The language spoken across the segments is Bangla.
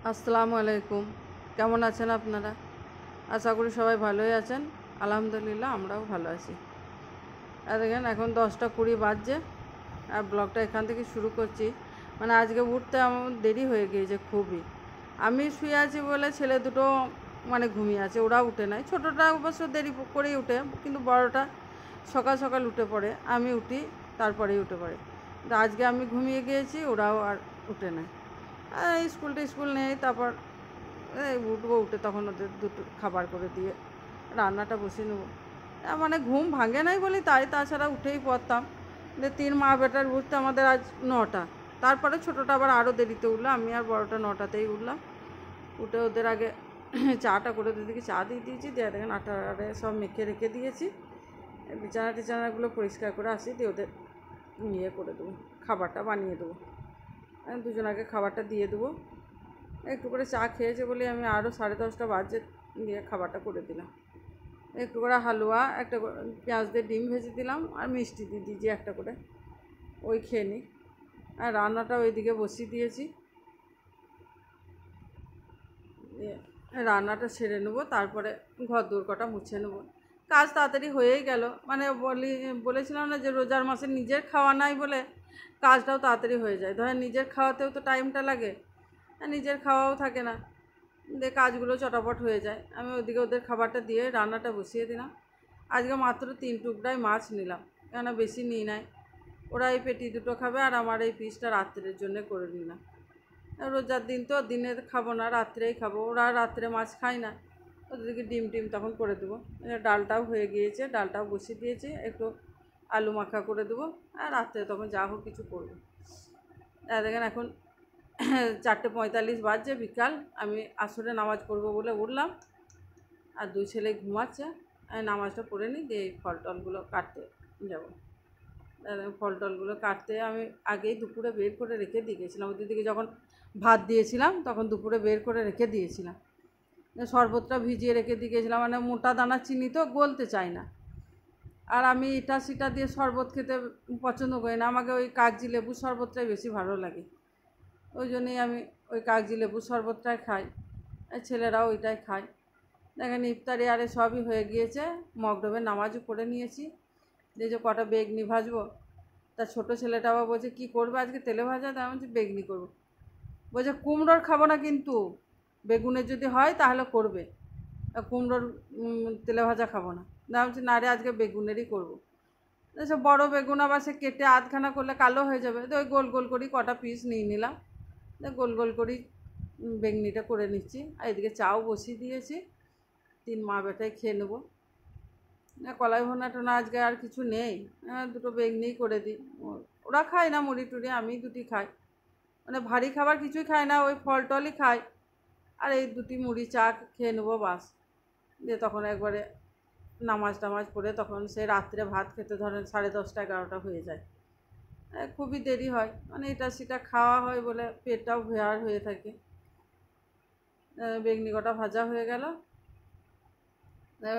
আসসালামু আলাইকুম। কেমন আছেন আপনারা? আশা করি সবাই ভালোই আছেন। আলহামদুলিল্লাহ আমরাও ভালো আছি। আর দেখেন এখন 10টা 20 বাজছে আর ব্লগটা এখান থেকে শুরু করছি। মানে আজকে উঠতে আমার দেরি হয়ে গিয়েছে খুবই। আমি শুয়ে আছি বলে ছেলে দুটো মানে ঘুমিয়ে আছে, ওরা উঠে নাই। ছোটোটা অবশ্য দেরি করেই উঠে, কিন্তু বড়টা সকাল সকাল উঠে পড়ে, আমি উঠি তারপরেই উঠে পড়ে। কিন্তু আজকে আমি ঘুমিয়ে গিয়েছি, ওরাও আর উঠে নাই। আর স্কুল নেই, তারপর এই উঠবো, উঠে তখন ওদের দুটো খাবার করে দিয়ে রান্নাটা বসিয়ে নেবো। মানে ঘুম ভাঙে নাই বলি তাই, তাছাড়া উঠেই পড়তাম। যে 3 মা বেটার উঠতে আমাদের আজ 9টা, তারপরে ছোটোটা আবার আরও দেরিতে উঠলো, আমি আর বড়টা 9টাতেই উঠলাম। উঠে ওদের আগে চাটা করে দিদিকে চা দিয়ে দিয়েছি, দিয়ে দেখেন আটারে সব মেখে রেখে দিয়েছি। বিছানাগুলো পরিষ্কার করে আসি, দিয়ে ওদের ইয়ে করে দেবো, খাবারটা বানিয়ে দেবো। দুজনাকে খাবারটা দিয়ে দেবো। একটু করে চা খেয়েছে বলে আমি আরও 10:30 বাজে দিয়ে খাবারটা করে দিলাম। একটু করে হালুয়া, একটা পেঁয়াজ দিয়ে ডিম ভেজে দিলাম, আর মিষ্টি দিয়ে দিয়েছি একটা করে, ওই খেয়ে নিই। আর রান্নাটা ওইদিকে বসিয়ে দিয়েছি, রান্নাটা সেরে নেবো, তারপরে ঘর দোর কটা মুছে নেবো। কাজ তাড়াতাড়ি হয়েই গেল। মানে বলেছিলাম না যে রোজার মাসে নিজের খাওয়া নাই বলে কাজটাও তাড়াতাড়ি হয়ে যায়। ধরেন নিজের খাওয়াতেও তো টাইমটা লাগে, আর নিজের খাওয়াও থাকে না, দিয়ে কাজগুলো চটাপট হয়ে যায়। আমি ওদিকে ওদের খাবারটা দিয়ে রান্নাটা বসিয়ে দিলাম। আজকে মাত্র 3 টুকরাই মাছ নিলাম, কেন বেশি নিই নাই। ওরা এই পেটি দুটো খাবে, আর আমার এই পিসটা রাত্রের জন্য করে নিলাম। রোজার দিন তো দিনে খাবো না, রাত্রেই খাবো। ওরা রাত্রে মাছ খায় না, ওদেরকে ডিম তখন করে দেবো। ডালটাও হয়ে গিয়েছে, ডালটাও বসিয়ে দিয়েছি, একটু আলু মাখা করে দেবো, আর রাত্রে তখন যা হোক কিছু করবো। দেখেন এখন 4:45 বাজছে বিকাল। আমি আসরে নামাজ পড়বো বলে উঠলাম, আর দুই ছেলে ঘুমাচ্ছে। আমি নামাজটা পড়ে নিই, দিয়ে এই ফল টলগুলো কাটতে যাবো। ফল টলগুলো কাটতে আমি আগেই দুপুরে বের করে রেখে দিয়ে গেছিলাম। ওদের দিকে যখন ভাত দিয়েছিলাম তখন দুপুরে বের করে রেখে দিয়েছিলাম। শরবতটা ভিজিয়ে রেখে দিয়ে গেছিলাম, মানে মোটা দানা চিনি তো গলতে চাই না। আর আমি এটা সেটা দিয়ে শরবত খেতে পছন্দ করি না, আমাকে ওই কাগজি লেবুর শরবতটাই বেশি ভালো লাগে। ওই জন্যই আমি ওই কাগজি লেবুর শরবতটাই খাই, ছেলেরাও ওইটাই খায়। দেখেন ইফতারি আরে সবই হয়ে গিয়েছে, মগডবের নামাজও পড়ে নিয়েছি। যে কটা বেগনি ভাজবো, তা ছোটো ছেলেটা আবার বলছে কী করবে আজকে, তেলে ভাজা? তা আমি বলছি বেগনি করবো। বলছে কুমড়োর খাবো না, কিন্তু বেগুনের যদি হয় তাহলে করবে, কুমড়োর তেলে ভাজা খাবো না। আমি বলছি না রে, আজকে বেগুনেরই করবো। সে বড়ো বেগুন আবার সে কেটে আধখানা করলে কালো হয়ে যাবে, তো ওই গোল গোল করি কটা পিস নিয়ে নিলাম, গোল গোল করি বেগনিটা করে নিচ্ছি। আর এদিকে চাও বসিয়ে দিয়েছি, 3 মা বেটাই খেয়ে নেবো। কলাই ভোনা টোনা আজকে আর কিছু নেই, দুটো বেগনিই করে দিই। ওরা খায় না মুড়ি টুড়ি, আমি দুটি খাই। মানে ভারী খাবার কিছুই খায় না, ওই ফল টলই খায়। আর এই দুটি মুড়ি চা খেয়ে নেবো, বাস। দিয়ে তখন একবারে নামাজ টামাজ পড়ে তখন সে রাত্রে ভাত খেতে ধরেন 10:30 11টা হয়ে যায়। খুবই দেরি হয়, মানে এটা সেটা খাওয়া হয় বলে পেটটাও ভেয়ার হয়ে থাকে। বেগনি কটা ভাজা হয়ে গেল।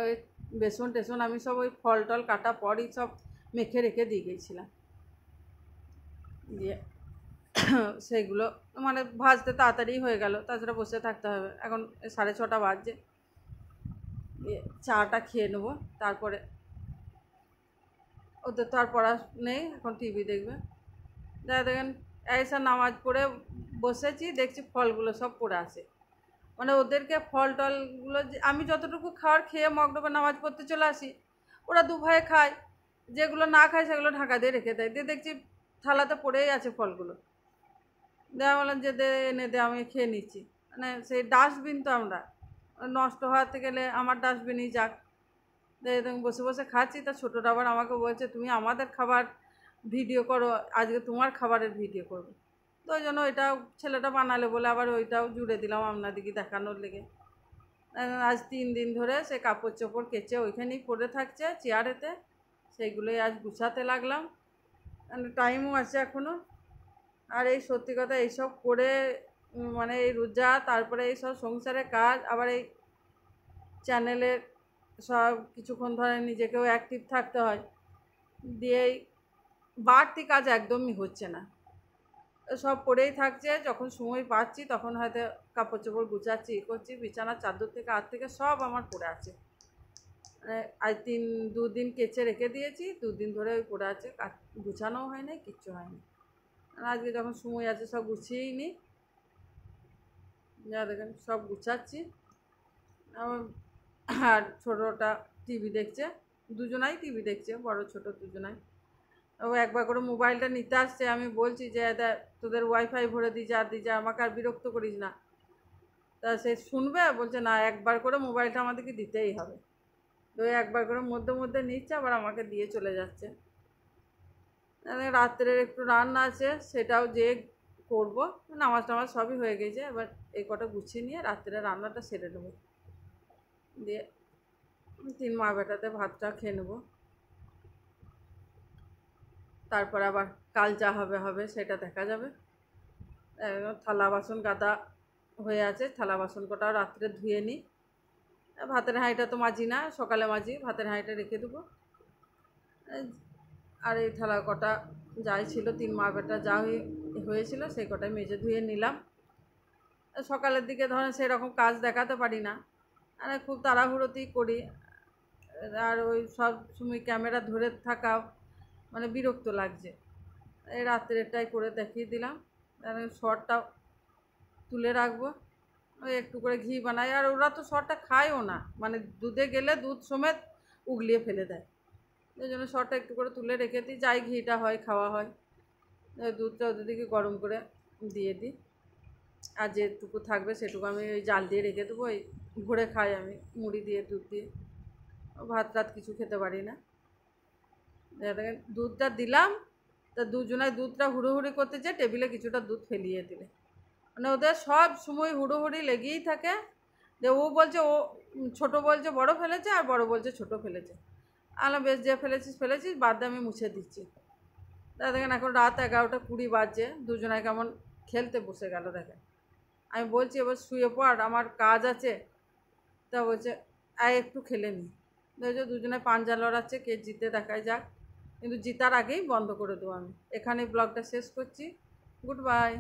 ওই বেসন টেসন আমি সব ওই ফল টল কাটা পরই সব মেখে রেখে দিয়ে গিয়েছিলাম, দিয়ে সেইগুলো মানে ভাজতে তাড়াতাড়ি হয়ে গেল, তাছাড়া বসে থাকতে হবে। এখন 6:30 বাজছে, দিয়ে চাটা খেয়ে নেবো। তারপরে ওদের তো আর পড়া নেই, এখন টিভি দেখবে। দেখেন এইসব নামাজ পড়ে বসেছি, দেখছি ফলগুলো সব পড়ে আসে। মানে ওদেরকে ফল টলগুলো আমি যতটুকু খাওয়ার খেয়ে মগডবে নামাজ পড়তে চলে আসি, ওরা দু ভাই খায়, যেগুলো না খায় সেগুলো ঢাকা দিয়ে রেখে দেয়। দিয়ে দেখছি থালাতে পড়েই আছে ফলগুলো। দেওয়া বললাম যে দে এনে দে, আমি খেয়ে নিচ্ছি। মানে সেই ডাস্টবিন তো আমরা, নষ্ট হওয়াতে গেলে আমার ডাস্টবিনই যাক। তুমি বসে বসে খাচ্ছি, তা ছোটোটা আবার আমাকে বলছে তুমি আমাদের খাবার ভিডিও করো, আজকে তোমার খাবারের ভিডিও করবো। তো ওই জন্য ওইটাও ছেলেটা বানালে বলে আবার ওইটাও জুড়ে দিলাম আপনাদেরকে দেখানোর লেগে। আজ 3 দিন ধরে সে কাপড় চোপড় কেচে ওইখানেই পড়ে থাকছে চেয়ারেতে, সেইগুলোই আজ গুছাতে লাগলাম। টাইমও আছে এখনও। আর এই সত্যি কথা এইসব করে মানে এই রোজা, তারপরে এই সব সংসারের কাজ, আবার এই চ্যানেলের সব কিছুক্ষণ ধরে নিজেকেও অ্যাক্টিভ থাকতে হয়, দিয়েই বাড়তি কাজ একদমই হচ্ছে না। সব পড়েই থাকছে। যখন সময় পাচ্ছি তখন হয়তো কাপড় চোপড় গুছাচ্ছি, করছি, বিছানার চাদর থেকে হাত থেকে সব আমার পড়ে আছে। আজ 2 দিন কেচে রেখে দিয়েছি, 2 দিন ধরে ওই পড়ে আছে, গুছানোও হয় না, কিচ্ছু হয়নি। আজকে যখন সময় আছে সব গুছিয়েই নিই। যা দেখেন সব গুছাচ্ছি। আর ছোটোটা টিভি দেখছে, দুজনাই টিভি দেখছে, বড় ছোট দুজনাই। ও একবার করে মোবাইলটা নিতে আসছে, আমি বলছি যে তোদের ওয়াইফাই ভরে দিয়েছে আমাকে আর বিরক্ত করিস না। তা সে শুনবে, বলছে না, একবার করে মোবাইলটা আমাদেরকে দিতেই হবে। তো একবার করে মধ্যে মধ্যে নিচ্ছে, আবার আমাকে দিয়ে চলে যাচ্ছে। রাত্রের একটু রান্না আছে, সেটাও যে করবো, নামাজ টামাজ সবই হয়ে গেছে। এবার এই কটা গুছিয়ে নিয়ে রাত্রের রান্নাটা সেরে নেবো, দিয়ে 3 মা বেটাতে ভাতটা খেয়ে নেবো। তারপর আবার কাল যা হবে সেটা দেখা যাবে। থালা বাসন গাদা হয়ে আছে, থালা বাসন কটাও রাত্রে ধুয়ে নিই। ভাতের হাঁড়িটা তো মাজি না, সকালে মাজি, ভাতের হাঁড়িটা রেখে দেবো। আর এই থালা কটা যাই ছিল, 3 মা বেটা যা হয়েছিল সেই কটাই মেজে ধুয়ে নিলাম। সকালের দিকে ধরেন সেরকম কাজ দেখাতে পারি না, আর খুব তাড়াহুড়োতেই করি। আর ওই সব সময় ক্যামেরা ধরে থাকা মানে বিরক্ত লাগছে। এই রাত্রেরটাই করে দেখিয়ে দিলাম। শর্টটা তুলে রাখবো, ওই একটু করে ঘি বানাই। আর ওরা তো শর্টটা খায়ও না, মানে দুধে গেলে দুধ সমেত উগলিয়ে ফেলে দেয়। ওই জন্য শর্টটা একটু করে তুলে রেখে দিই, যাই ঘিটা হয় খাওয়া হয়। দুধটা ওদেরকে গরম করে দিয়ে দিই, আর যেটুকু থাকবে সেটুকু আমি ওই জাল দিয়ে রেখে দেবো। ওই ভরে খাই আমি মুড়ি দিয়ে, দুধ দিয়ে। ভাত টাত কিছু খেতে পারি না। দেখেন দুধটা দিলাম, তা দুজনায় দুধটা হুড়োহুড়ি করতে যেয়ে টেবিলে কিছুটা দুধ ফেলিয়ে দিলে। মানে ওদের সব সময় হুড়োহুড়ি লেগেই থাকে, যে ও বলছে ও ছোট বলছে বড় ফেলেছে, আর বড় বলছে ছোট ফেলেছে। আলো বেশ, যে ফেলেছিস বাদ দিয়ে আমি মুছে দিচ্ছি। দেখেন এখন রাত 11টা 20 বাজছে, দুজনায় কেমন খেলতে বসে গেল। দেখেন আমি বলছি এবার শুয়ে পড়, আমার কাজ আছে। তা বলছে একটু খেলে নি। দেখছো দুজনে পাঞ্জা লড়াচ্ছে, কে জিতে দেখায় যাক, কিন্তু জিতার আগেই বন্ধ করে দেবো আমি। এখানেই ব্লগটা শেষ করছি। Good bye.